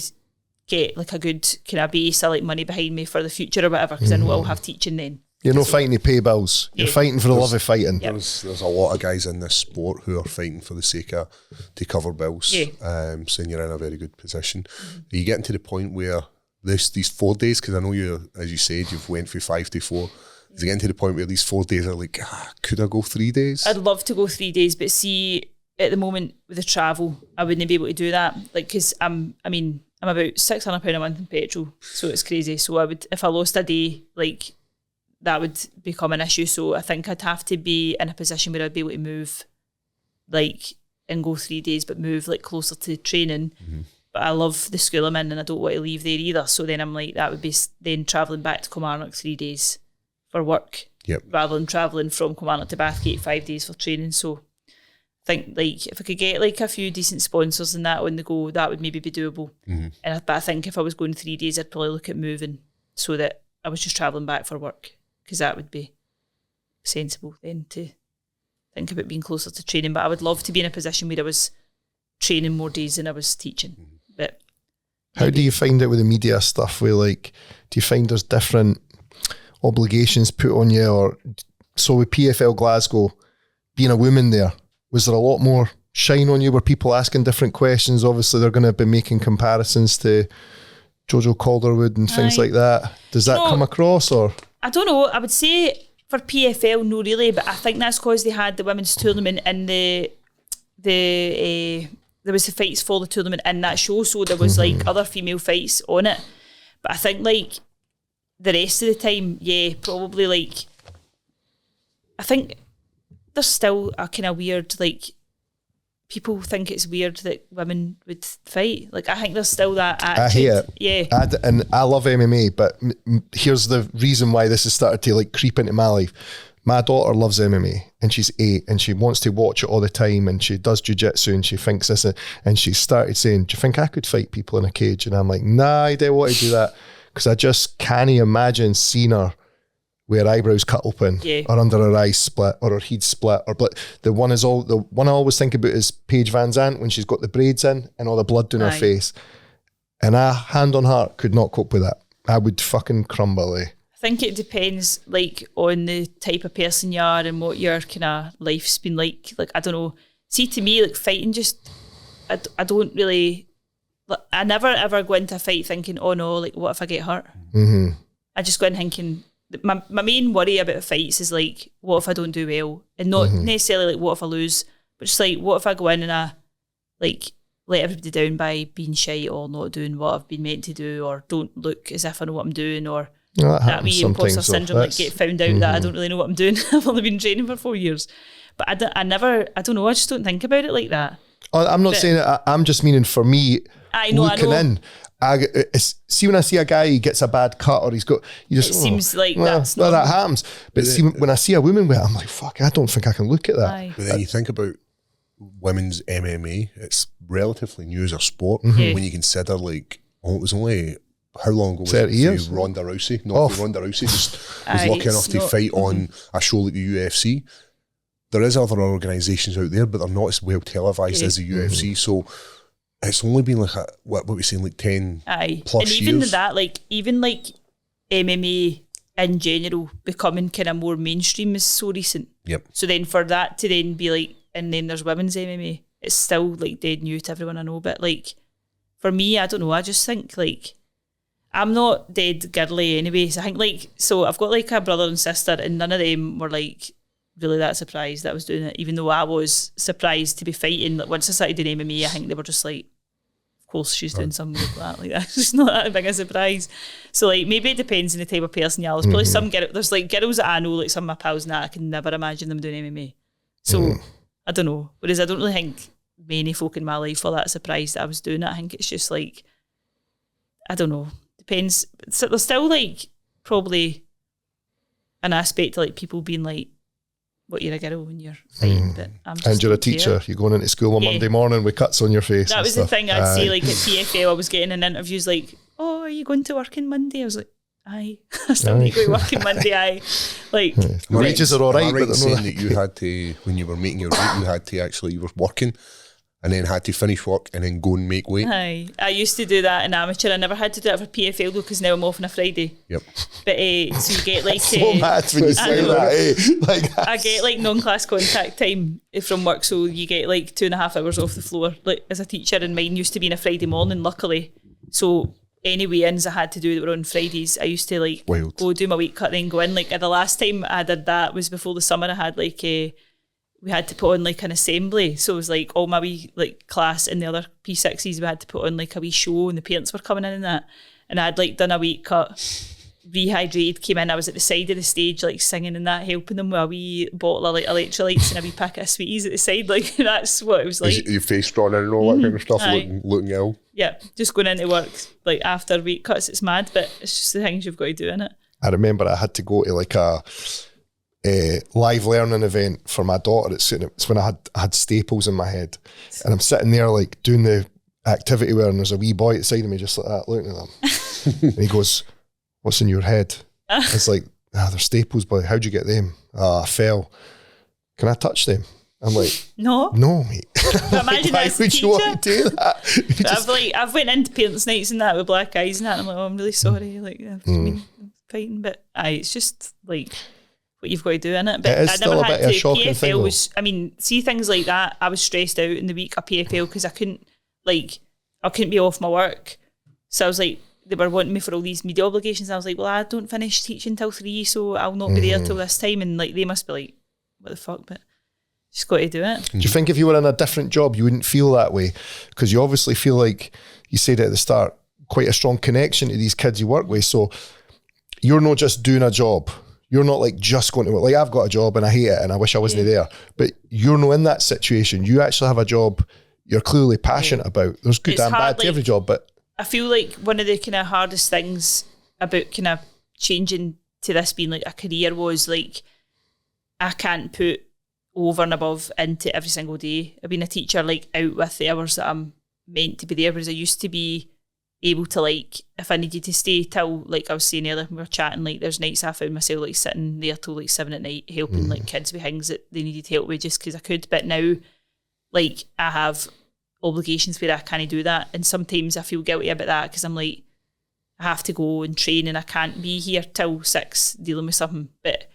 get like a good kind of base of like money behind me for the future or whatever because I know I'll have teaching then.
You're not fighting to pay bills. You're fighting for the love of fighting.
Yep.
There's a lot of guys in this sport who are fighting for the sake of to cover bills. So you're in a very good position. Are you getting to the point where these 4 days, because I know you, as you said, you've went from 5 to 4. Is it getting to the point where these 4 days are like, could I go 3 days?
I'd love to go 3 days, but see, at the moment with the travel, I wouldn't be able to do that. Like, because I'm about £600 a month in petrol, so it's crazy. So I would, if I lost a day, like that would become an issue. So I think I'd have to be in a position where I'd be able to move, like, and go 3 days, but move like closer to training. But I love the school I'm in, and I don't want to leave there either. So then I'm like, that would be then travelling back to Kilmarnock 3 days for work, rather than travelling from Kilmarnock to Bathgate 5 days for training. So think like if I could get like a few decent sponsors and that on the go, that would maybe be doable. But I think if I was going 3 days, I'd probably look at moving so that I was just travelling back for work because that would be sensible then to think about being closer to training. But I would love to be in a position where I was training more days than I was teaching. But
how do you find it with the media stuff? Where like, do you find there's different obligations put on you? Or so with PFL Glasgow, being a woman there, was there a lot more shine on you? Were people asking different questions? Obviously, they're going to be making comparisons to Jojo Calderwood and things like that. Does that come across, or?
I don't know. I would say for PFL, no really, but I think that's because they had the women's tournament and there was the fights for the tournament in that show, so there was like other female fights on it. But I think like the rest of the time, yeah, probably like, I think there's still a kind of weird, like, people think it's weird that women would fight. Like, I think there's still that attitude.
I hear it.
Yeah.
And I love MMA, but here's the reason why this has started to like creep into my life. My daughter loves MMA and she's 8 and she wants to watch it all the time and she does jiu-jitsu and she thinks this, and she started saying, do you think I could fight people in a cage? And I'm like, nah, I don't want to do that, because I just can't imagine seeing her with her eyebrows cut open, or under her eyes split, or her head split, or the one I always think about is Paige Van Zandt when she's got the braids in and all the blood down her face. And I, hand on heart, could not cope with that. I would fucking crumble.
I think it depends, like, on the type of person you are and what your kind of life's been like. Like, I don't know. See, to me, like, fighting just, I don't really, like, I never ever go into a fight thinking, oh no, like, what if I get hurt? I just go in thinking, my main worry about fights is like, what if I don't do well? And not necessarily like, what if I lose? But just like, what if I go in and I, like, let everybody down by being shite or not doing what I've been meant to do, or don't look as if I know what I'm doing, or that wee imposter syndrome, like, get found out that I don't really know what I'm doing. I've only been training for 4 years. But I don't know, I just don't think about it like that.
I'm not saying that, I'm just meaning for me, looking in. See, when I see a guy, he gets a bad cut or he's got, you just,
it seems like
that happens. But see, when I see a woman with it, I'm like, fuck, I don't think I can look at that.
But then you think about women's MMA, it's relatively new as a sport when you consider, like, it was only, how long ago was
30 years?
Ronda Rousey? Ronda Rousey just was lucky enough to fight on a show like the UFC. There is other organisations out there, but they're not as well televised as the UFC, so it's only been like what we're saying, like 10 plus
and even
years.
that, like, even like MMA in general becoming kind of more mainstream is so recent.
Yep.
So then for that to then be like, and then there's women's MMA, it's still like dead new to everyone I know. But like, for me, I don't know, I just think like, I'm not dead girly anyway. So I think like, so I've got like a brother and sister, and none of them were like really that surprised that I was doing it, even though I was surprised to be fighting. Like, once I started doing MMA, I think they were just like, of course she's doing something like that. Like, that's just not that big a surprise. So like, maybe it depends on the type of person you are. There's probably some there's like girls that I know, like some of my pals and that, I can never imagine them doing MMA. So I don't know. Whereas I don't really think many folk in my life were that surprised that I was doing it. I think it's just like, I don't know. Depends. So there's still like probably an aspect to like people being like, what, you're a girl when you're fighting, but I'm just,
and you're a teacher, you're going into school on Monday morning with cuts on your face.
That was the thing I'd say, like at PFL, I was getting in interviews like, oh, are you going to work on Monday? I was like, aye, I still need to go to work on Monday, aye. Like,
wages are all right,
but
they're
saying that you had to, when you were making your weight, you had to actually, you were working and then had to finish work and then go and make weight.
Aye, I used to do that in amateur. I never had to do it for PFL though, because now I'm off on a Friday.
Yep.
But so you get like,
so mad when you say that. Like,
I get like non-class contact time from work, so you get like 2.5 hours off the floor. Like, as a teacher, and mine used to be on a Friday morning, luckily. So any weigh-ins I had to do that were on Fridays, I used to like go do my weight cut and then go in. Like, the last time I did that was before the summer. I had like we had to put on like an assembly, so it was like all my wee like class and the other P6s, we had to put on like a wee show, and the parents were coming in and that, and I'd like done a weight cut, rehydrated, came in, I was at the side of the stage like singing and that, helping them with a wee bottle of like electrolytes and a wee packet of sweeties at the side. Like, that's what it was like.
Your face drawn in and all that kind of stuff, looking ill.
Yeah, just going into work like after weight cuts, it's mad, but it's just the things you've got to do, innit?
I remember I had to go to like a live learning event for my daughter. It's when I had staples in my head, and I'm sitting there like doing the activity where, and there's a wee boy at the side of me just like that looking at them and he goes, what's in your head? It's like, they're staples, boy. How'd you get them? I fell. Can I touch them? I'm like, no mate.
Imagine
why
that's
would you want to do that?
I've went into parents' nights and that with black eyes and that, and I'm like, oh, I'm really sorry, like, I've been fighting, but it's just like, what you've got to do in it. But
It is
I
still
never
a
had
bit of a
to.
shocking
PFL
thing, though.
was, I mean, see things like that. I was stressed out in the week of PFL because I couldn't be off my work. So I was like, they were wanting me for all these media obligations. I was like, well, I don't finish teaching till 3, so I'll not be there till this time. And like, they must be like, what the fuck? But just got to do it.
Do you think if you were in a different job, you wouldn't feel that way? Because you obviously feel like, you said it at the start, quite a strong connection to these kids you work with. So you're not just doing a job. You're not like just going to work. Like, I've got a job and I hate it and I wish I wasn't there. But you're not in that situation. You actually have a job you're clearly passionate about. There's good
It's
and
hard,
bad to every job, but
I feel like one of the kind of hardest things about kind of changing to this being like a career was like, I can't put over and above into every single day. I've been a teacher like out with the hours that I'm meant to be there, whereas I used to be able to like, if I needed to stay till, like I was saying earlier when we were chatting, like there's nights I found myself like sitting there till like 7 at night helping like kids with things that they needed help with just because I could. But now like I have obligations where I can't do that, and sometimes I feel guilty about that because I'm like, I have to go and train and I can't be here till 6 dealing with something. But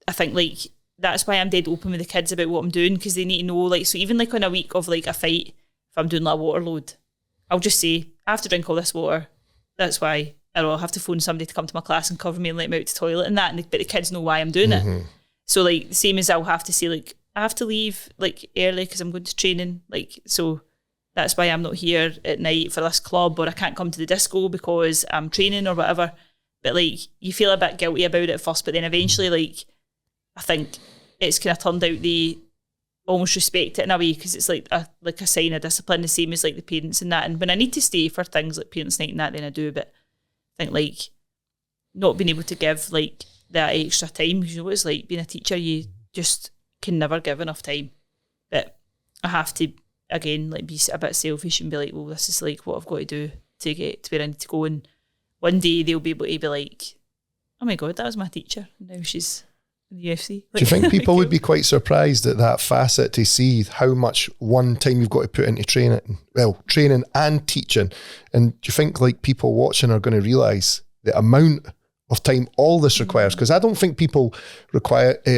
I think like that's why I'm dead open with the kids about what I'm doing, because they need to know, like, so even like on a week of like a fight, if I'm doing like a water load, I'll just say, I have to drink all this water, that's why. Or I'll have to phone somebody to come to my class and cover me and let me out to the toilet and that, but the kids know why I'm doing it. So like the same as I'll have to say like, I have to leave like early because I'm going to training, like, so that's why I'm not here at night for this club, or I can't come to the disco because I'm training or whatever. But like you feel a bit guilty about it at first, but then eventually like I think it's kind of turned out they almost respect it in a way, because it's like a sign of discipline, the same as like the parents and that. And when I need to stay for things like parents' night and that, then I do. But I think like not being able to give like that extra time, because you know what it's like being a teacher, you just can never give enough time. But I have to again like be a bit selfish and be like, well, this is like what I've got to do to get to where I need to go. And one day they'll be able to be like, oh my god, that was my teacher, and now she's in the UFC.
do you think people would be quite surprised at that facet to see how much one time you've got to put into training? Well, training and teaching. And do you think like people watching are going to realise the amount of time all this requires? Because I don't think people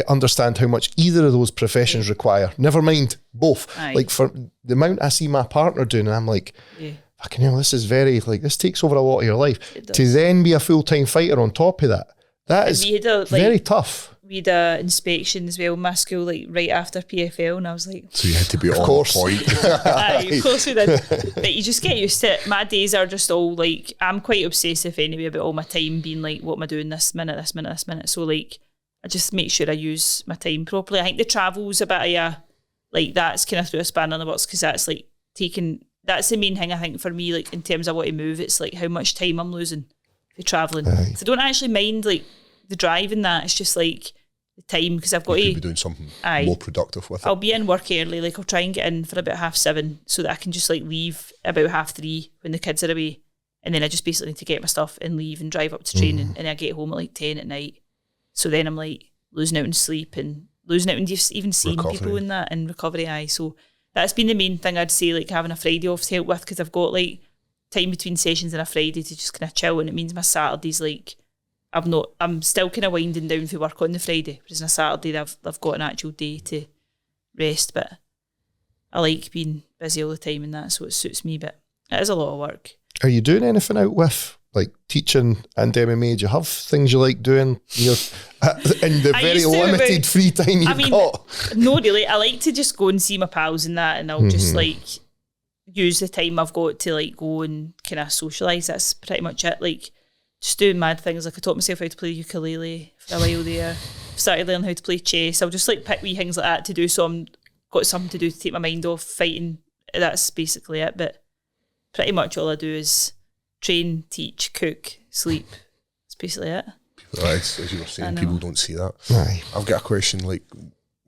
understand how much either of those professions require. Never mind both.
Aye.
Like for the amount I see my partner doing, and I'm like, fucking hell, this is very, like, this takes over a lot of your life. To then be a full-time fighter on top of that, that is very tough.
We had an inspection as well in my school, like right after PFL, and I was like,
So you had to be on
course.
point.
aye, of course we did. But you just get used to it. My days are just all like, I'm quite obsessive anyway about all my time being like, what am I doing this minute, this minute, this minute. So like, I just make sure I use my time properly. I think the travel's a bit of a, like that's kind of through a spanner in the works, because that's like that's the main thing I think for me, like in terms of what to move, it's like how much time I'm losing for travelling. So I don't actually mind like the drive and that, it's just like the time, because I've got
You
to
could be doing something
Aye.
more productive with
I'll
it.
be in work early, like I'll try and get in for about 7:30 so that I can just like leave about 3:30 when the kids are away, and then I just basically need to get my stuff and leave and drive up to training, and I get home at like 10 at night. So then I'm like losing out on sleep and losing out on just even seeing
Recovery.
people in that and recovery. So that's been the main thing I'd say, like having a Friday off to help with, because I've got like time between sessions and a Friday to just kind of chill, and it means my Saturday's like I'm still kind of winding down for work on the Friday, whereas on a Saturday I've got an actual day to rest. But I like being busy all the time and that, so it suits me, but it is a lot of work.
Are you doing anything out with like teaching and MMA? Do you have things you like doing in the
I
very
used to,
limited
but
free time you've got?
No, really. I like to just go and see my pals and that, and I'll just like use the time I've got to like go and kind of socialise. That's pretty much it. Like just doing mad things. Like I taught myself how to play ukulele for a while there. Started learning how to play chess. I'll just like pick wee things like that to do, so I'm got something to do to take my mind off fighting. That's basically it. But pretty much all I do is train, teach, cook, sleep. That's basically it.
Right, as you were saying, people don't see that.
Aye.
I've got a question. Like,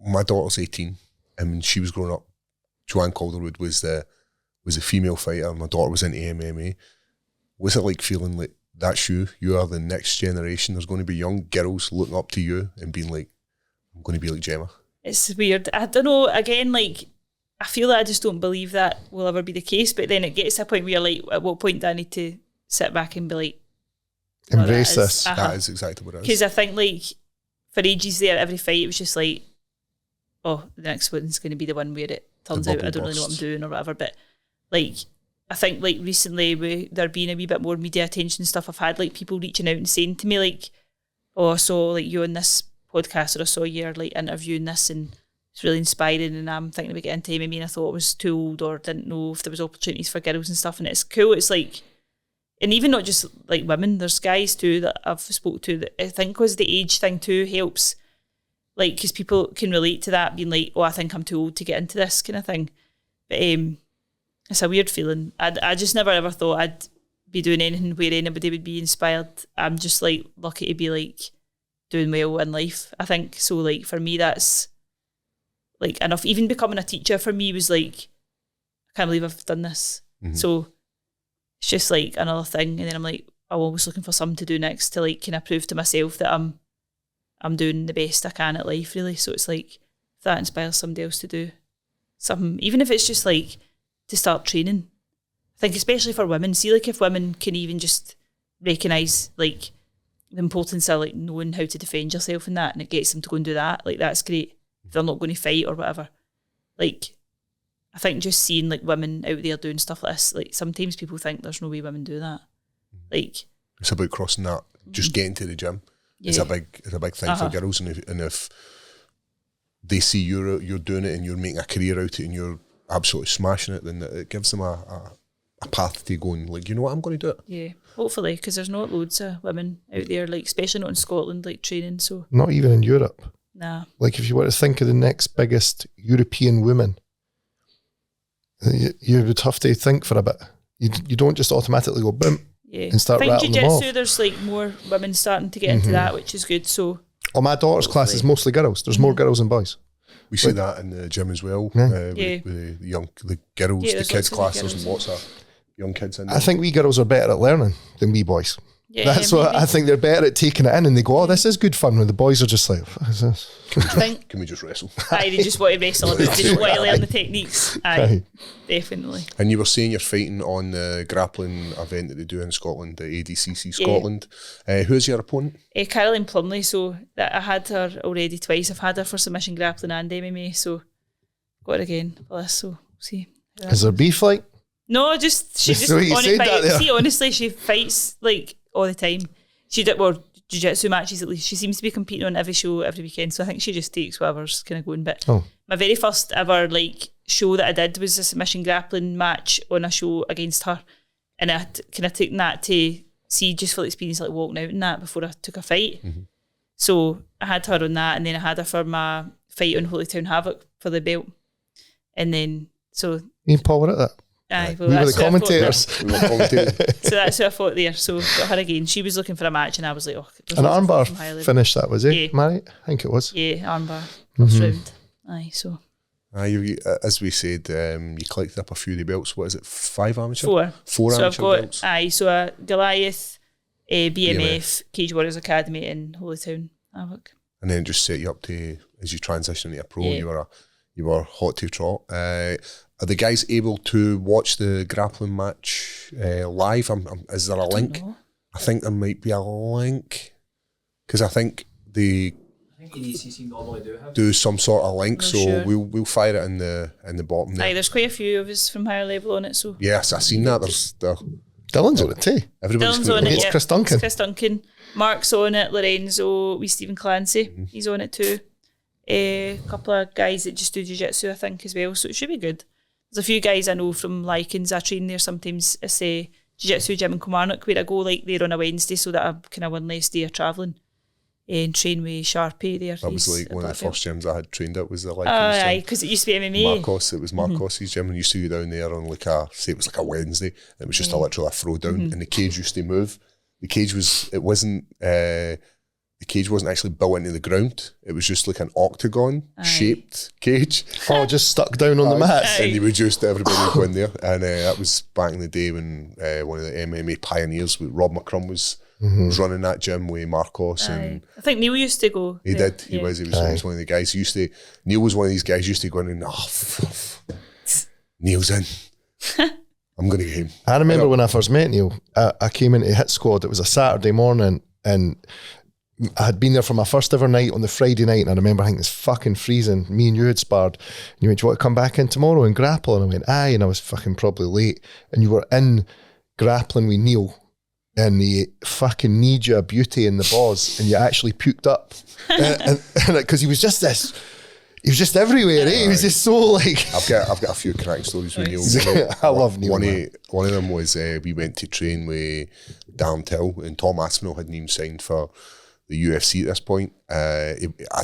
my daughter's 18, and when she was growing up, Joanne Calderwood was a female fighter, and my daughter was into MMA. What's it like feeling like that's you? You are the next generation. There's going to be young girls looking up to you and being like, I'm going to be like Gemma.
It's weird. I don't know. Again, like, I feel that I just don't believe that will ever be the case. But then it gets to a point where you're like, at what point do I need to sit back and be like,
Embrace this.
That is exactly what it is.
Because I think, like, for ages there, every fight, it was just like, oh, the next one's going to be the one where it turns out I don't really know what I'm doing or whatever. But like, I think like recently with there being a wee bit more media attention and stuff, I've had like people reaching out and saying to me like, oh, I saw like you on this podcast, or I saw you like interviewing this and it's really inspiring, and I'm thinking about getting into MMA and I thought I was too old or didn't know if there was opportunities for girls and stuff, and it's cool. It's like, and even not just like women, there's guys too that I've spoke to that I think because the age thing too helps, like, because people can relate to that, being like, oh, I think I'm too old to get into this kind of thing. But it's a weird feeling. I just never ever thought I'd be doing anything where anybody would be inspired. I'm just like lucky to be like doing well in life, I think. So like for me, that's like enough. Even becoming a teacher for me was like, I can't believe I've done this. So it's just like another thing, and then I'm like, I'm always looking for something to do next to like kind of prove to myself that I'm doing the best I can at life, really. So it's like, if that inspires somebody else to do something, even if it's just like to start training. I think especially for women, see like if women can even just recognise like the importance of like knowing how to defend yourself and that, and it gets them to go and do that, like that's great. If they're not going to fight or whatever. Like, I think just seeing like women out there doing stuff like this, like sometimes people think there's no way women do that. Like,
it's about crossing that, just getting to the gym. Yeah. It's a big thing for girls, and if they see you're doing it and you're making a career out of it and you're absolutely smashing it, then it gives them a path to going like, you know what, I'm going to do it.
Yeah, hopefully, because there's not loads of women out there, like especially not in Scotland, like training. So
not even in Europe.
Nah.
Like if you were to think of the next biggest European woman, you would have to think for a bit. You don't just automatically go boom and start rattling them off.
I think jiu-jitsu, there's like more women starting to get into that, which is good. So,
my daughter's class is mostly girls. There's more girls than boys.
We see that in the gym as well. With the girls, the kids class. There's lots of young kids in there.
I think we girls are better at learning than we boys.
Yeah,
that's what I think. They're better at taking it in, and they go, "Oh, this is good fun." When the boys are just like, "What is this?"
Can we just wrestle?
Aye, they just want to wrestle. They don't want to learn the techniques. Aye, definitely.
And you were saying you're fighting on the grappling event that they do in Scotland, the ADCC Scotland. Who's your opponent?
Caroline Plumley. So I had her already twice. I've had her for submission grappling and MMA. So got her again for this. So we'll see.
Is there beef like?
No, just she just see, honestly, she fights like all the time. She did jiu-jitsu matches at least. She seems to be competing on every show every weekend. So I think she just takes whatever's kind of going. But my very first ever like show that I did was a submission grappling match on a show against her, and I kind of taken that to see just for the experience like walking out in that before I took a fight. So I had her on that, and then I had her for my fight on Holytown Havoc for the belt, and then so
me and Paul were at that.
Aye, well,
we were the commentators.
So that's who I fought there. So got her again. She was looking for a match, and I was like, oh.
An armbar finish that, was it?
Yeah.
Mary? I think it was.
Yeah, armbar. First round. Aye, so.
Aye, as we said, you collected up a few of the belts. What is it, 5 amateur?
4.
Four
so
amateur
I've got,
belts?
Aye, so a Goliath, BMF, Cage Warriors Academy in Holytown Havoc.
And then just set you up to, as you transition into a pro, you were hot to trot. Are the guys able to watch the grappling match live? Is there a link? I think there might be a link, because I think the
EDCC normally
do some sort of link, so
sure.
we'll fire it in the bottom there.
Aye, there's quite a few of us from higher level on it, so.
Yes, I've seen that.
Dylan's on it too.
Dylan's on it,
It's Chris Duncan.
It's Chris Duncan. Mark's on it, Lorenzo, Stephen Clancy, he's on it too. A couple of guys that just do jiu-jitsu, I think, as well, so it should be good. There's a few guys I know from Likens. I train there sometimes. It's a jiu-jitsu gym in Kilmarnock where I go like there on a Wednesday so that I kind of one less day of travelling and train with Sharpie there.
That was like one of the first gyms I had trained at was the Likens gym.
Aye, because it used to be MMA.
Marcos, it was Marcos's gym, and you used to go down there on like it was like a Wednesday, and it was just literally a throw down, and the cage used to move. The cage wasn't actually built into the ground. It was just like an octagon shaped cage.
Oh, just stuck down on the mat.
And you would just, everybody would go in there. And that was back in the day when one of the MMA pioneers, Rob McCrum, was running that gym with Marcos. And
I think Neil used to go.
He did. He was one of the guys. Neil was one of these guys used to go in and, Neil's in. I'm going to get him.
I remember when I first met Neil, I came into Hit Squad. It was a Saturday morning, and I had been there for my first ever night on the Friday night, and I remember thinking it's fucking freezing. Me and you had sparred. And you went, "Do you want to come back in tomorrow and grapple?" And I went, "Aye," and I was fucking probably late. And you were in grappling with Neil, and he fucking kneed you a beauty in the balls, and you actually puked up. and because he was just everywhere, eh? He was just so like...
I've got a few cracking stories with Neil.
I love Neil.
One of them was we went to train with Dan Till, and Tom Aspinall hadn't even signed for the UFC at this point. I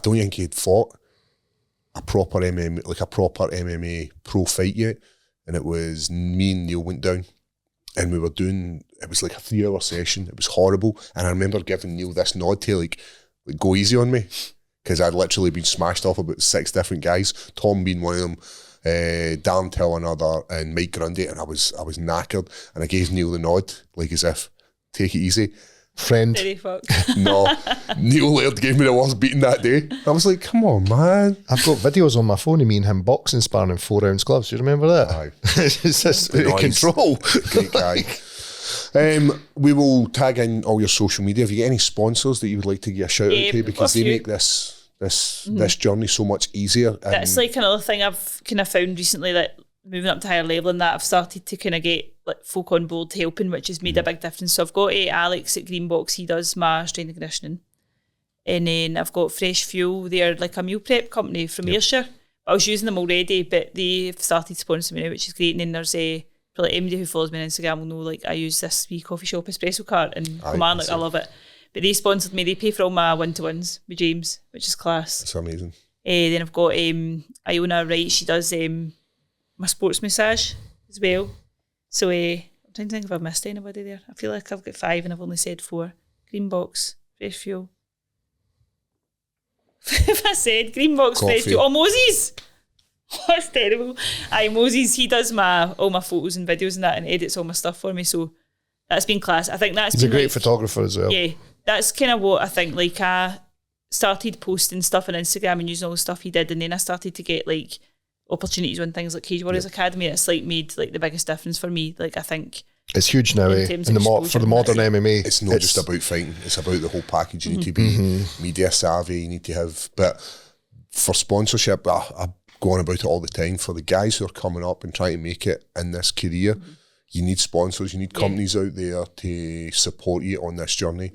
don't think he had fought a proper MMA pro fight yet, and it was me and Neil went down, and we were doing, it was like a 3-hour session. It was horrible, and I remember giving Neil this nod to like go easy on me, because I'd literally been smashed off about 6 different guys, Tom being one of them, Dan Till another, and Mike Grundy, and I was knackered, and I gave Neil the nod, like as if, take it easy.
Friend.
No, Neil Laird gave me the worst beating that day. I was like, come on, man.
I've got videos on my phone of me and him boxing sparring in 4-ounce gloves. Do you remember that?
Aye.
It's just out of control.
Great guy. We will tag in all your social media. Have you got any sponsors that you would like to give a shout out to? Because they make this journey so much easier.
That's like another thing I've kind of found recently, that moving up to higher level and that, I've started to kind of get like folk on board helping, which has made a big difference. So I've got Alex at Greenbox, he does my strength and conditioning. And then I've got Fresh Fuel, they're like a meal prep company from Ayrshire. I was using them already, but they've started sponsoring me now, which is great. And then there's probably anybody who follows me on Instagram will know, like, I use this wee coffee shop espresso cart and come on, like, I love it. But they sponsored me, they pay for all my one-to-ones with James, which is class.
That's amazing.
Then I've got Iona Wright, she does my sports massage as well. So I'm trying to think if I've missed anybody there. I feel like I've got 5 and I've only said 4. Greenbox, Fresh Fuel. If I said Greenbox, Fresh Fuel. Oh, Moses! That's terrible. Moses, he does all my photos and videos and that, and edits all my stuff for me, so that's been class. I think that's
He's a great photographer as well.
Yeah, that's kind of what I think, like, I started posting stuff on Instagram and using all the stuff he did, and then I started to get like opportunities on things like Cage Warriors Academy. It's like made like the biggest difference for me. Like, I think
it's huge now, for the modern MMA.
It's not just about fighting, it's about the whole package. You need to be media savvy, you need to have, but for sponsorship, I go on about it all the time, for the guys who are coming up and trying to make it in this career, you need sponsors, you need companies out there to support you on this journey.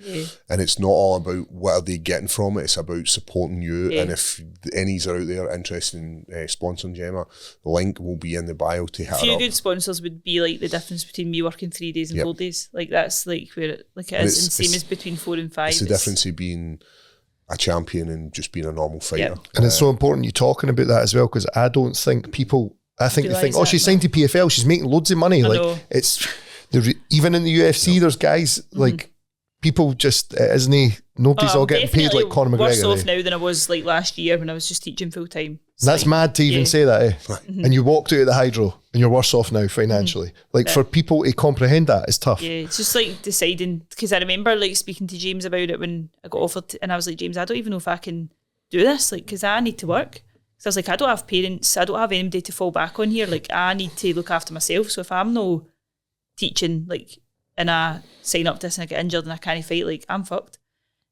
And it's not all about what are they getting from it, it's about supporting you. And if any's are out there interested in sponsoring Gemma, the link will be in the bio to hit her up. A few
good sponsors would be like the difference between me working 3 days and 4 days. Like, that's like where it is, and same as between 4 and 5.
It's the difference of being a champion and just being a normal fighter.
And it's so important you talking about that as well, because I don't think people... I think they think, she's signed to PFL, she's making loads of money. It's even in the UFC, there's guys like people just nobody's all getting paid like Conor McGregor.
Worse off now than I was like last year when I was just teaching full time.
That's like, mad to even say that, eh? And you walked out of the Hydro and you're worse off now financially. Like, for people to comprehend that is tough.
Yeah, it's just like deciding, because I remember like speaking to James about it when I got offered, and I was like, James, I don't even know if I can do this, like, because I need to work. So I was like, I don't have parents, I don't have anybody to fall back on here. Like, I need to look after myself. So if I'm no teaching, like, and I sign up to this and I get injured and I can't fight, like, I'm fucked.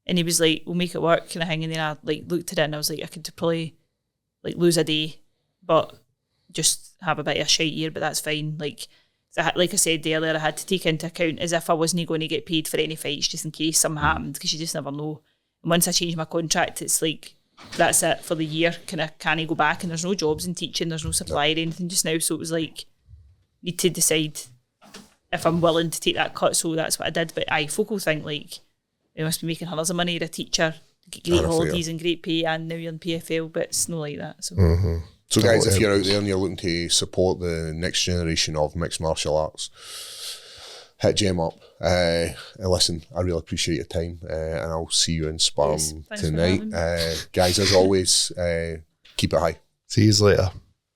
And he was like, we'll make it work kind of thing. And then I like looked at it and I was like, I could probably like lose a day, but just have a bit of a shite year, but that's fine. Like I said earlier, I had to take into account as if I wasn't going to get paid for any fights just in case something happened, because you just never know. And once I changed my contract, it's like, that's it for the year. Can I go back? And there's no jobs in teaching, there's no supply or anything just now. So it was like, need to decide if I'm willing to take that cut. So that's what I did. But folk will think like, you must be making hundreds of money. You're a teacher, get great holidays and great pay, and now you're in PFL. But it's not like that. So,
so guys, if you're out there and you're looking to support the next generation of mixed martial arts, hit Gemma up. Listen, I really appreciate your time, and I'll see you in Sparm tonight. Guys, as always, keep it high.
See you later.